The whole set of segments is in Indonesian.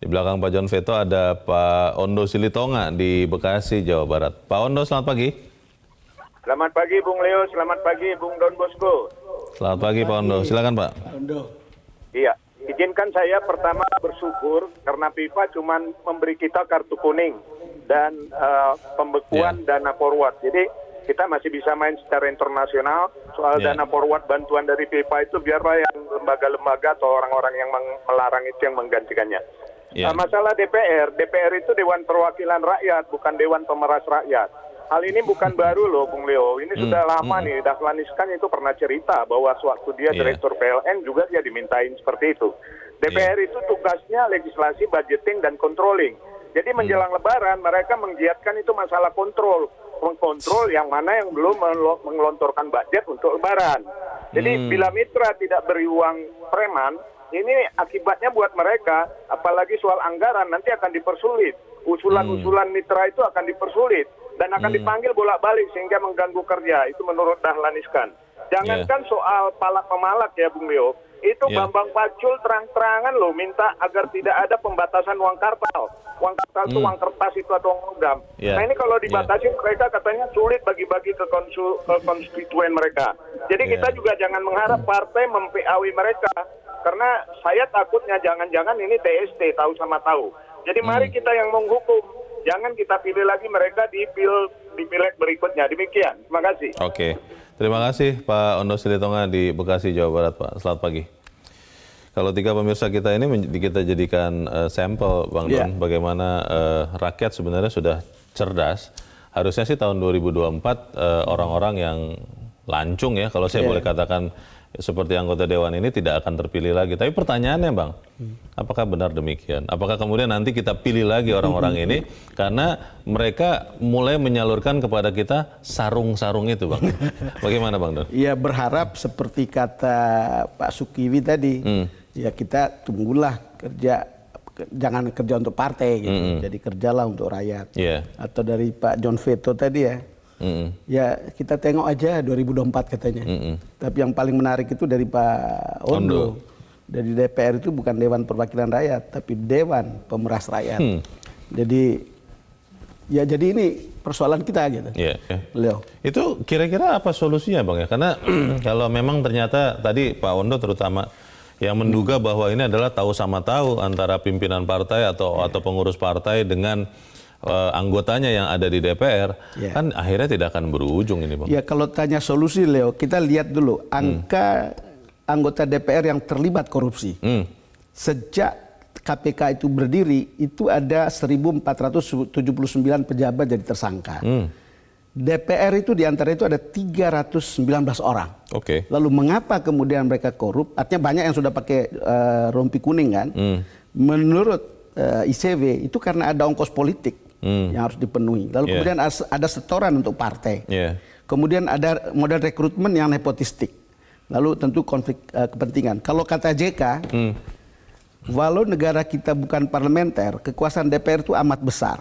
Di belakang Pak John Veto ada Pak Ondo Silitonga di Bekasi, Jawa Barat. Pak Ondo, selamat pagi. Selamat pagi Bung Leo, selamat pagi Bung Don Bosco. Selamat pagi Pak Ondo, silakan Pak. Iya, izinkan saya pertama bersyukur karena FIFA cuma memberi kita kartu kuning dan pembekuan dana forward. Jadi kita masih bisa main secara internasional. Soal dana forward bantuan dari FIFA itu biarlah yang lembaga-lembaga atau orang-orang yang melarang itu yang menggantikannya. Masalah DPR itu Dewan Perwakilan Rakyat, bukan Dewan Pemeras Rakyat. Hal ini bukan baru loh Bung Leo, ini sudah lama nih. Dahlan Iskan itu pernah cerita bahwa sewaktu dia Direktur PLN juga dia dimintain seperti itu. DPR itu tugasnya legislasi, budgeting, dan controlling. Jadi menjelang Lebaran mereka menggiatkan itu masalah kontrol. Mengkontrol yang mana yang belum mengelontorkan budget untuk Lebaran. Jadi bila mitra tidak beri uang preman, ini akibatnya buat mereka, apalagi soal anggaran nanti akan dipersulit. Usulan-usulan mitra itu akan dipersulit dan akan dipanggil bolak-balik sehingga mengganggu kerja. Itu menurut Dahlan Iskan. Jangankan soal palak pemalak ya Bung Leo, itu Bambang Pacul terang-terangan loh minta agar tidak ada pembatasan uang kartal. Uang kartal itu uang kertas itu atau uang logam. Nah ini kalau dibatasi mereka katanya sulit bagi-bagi ke konstituen mereka. Jadi kita juga jangan mengharap partai mem-PAW mereka. Karena saya takutnya jangan-jangan ini TST, tahu sama tahu. Jadi mari kita yang menghukum. Jangan kita pilih lagi mereka di pileg berikutnya. Demikian. Terima kasih. Oke. Terima kasih Pak Ondo Silitonga di Bekasi, Jawa Barat, Pak. Selamat pagi. Kalau tiga pemirsa kita ini kita jadikan sampel, Bang Don, bagaimana rakyat sebenarnya sudah cerdas. Harusnya sih tahun 2024 orang-orang yang lancung ya, kalau saya boleh katakan seperti anggota Dewan ini tidak akan terpilih lagi. Tapi pertanyaannya Bang, apakah benar demikian? Apakah kemudian nanti kita pilih lagi orang-orang ini karena mereka mulai menyalurkan kepada kita sarung-sarung itu Bang? Bagaimana Bang Don? Ya berharap seperti kata Pak Sukiwi tadi, ya kita tunggulah kerja, jangan kerja untuk partai gitu, jadi kerjalah untuk rakyat. Atau dari Pak John Veto tadi ya, ya kita tengok aja 2024 katanya. Tapi yang paling menarik itu dari Pak Ondo. Dari DPR itu bukan Dewan Perwakilan Rakyat, tapi Dewan Pemeras Rakyat. Jadi ya jadi ini persoalan kita gitu. Leo. Itu kira-kira apa solusinya Bang ya? Karena kalau memang ternyata tadi Pak Ondo terutama yang menduga bahwa ini adalah tahu sama tahu antara pimpinan partai atau pengurus partai dengan anggotanya yang ada di DPR, kan akhirnya tidak akan berujung ini Bang. Ya kalau tanya solusi Leo, kita lihat dulu angka anggota DPR yang terlibat korupsi. Sejak KPK itu berdiri, itu ada 1.479 pejabat jadi tersangka. DPR itu diantara itu ada 319 orang. Lalu mengapa kemudian mereka korup? Artinya banyak yang sudah pakai rompi kuning kan. Menurut ICW itu karena ada ongkos politik yang harus dipenuhi. Lalu kemudian ada setoran untuk partai. Kemudian ada model rekrutmen yang nepotistik. Lalu tentu konflik kepentingan. Kalau kata JK, walau negara kita bukan parlementer, kekuasaan DPR itu amat besar.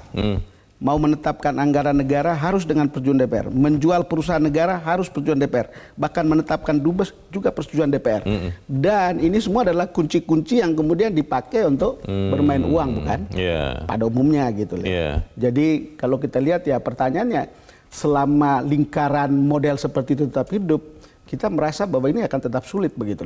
Mau menetapkan anggaran negara harus dengan persetujuan DPR. Menjual perusahaan negara harus persetujuan DPR. Bahkan menetapkan dubes juga persetujuan DPR. Dan ini semua adalah kunci-kunci yang kemudian dipakai untuk bermain uang, bukan? Pada umumnya gitu. Jadi kalau kita lihat ya pertanyaannya, selama lingkaran model seperti itu tetap hidup, kita merasa bahwa ini akan tetap sulit begitu.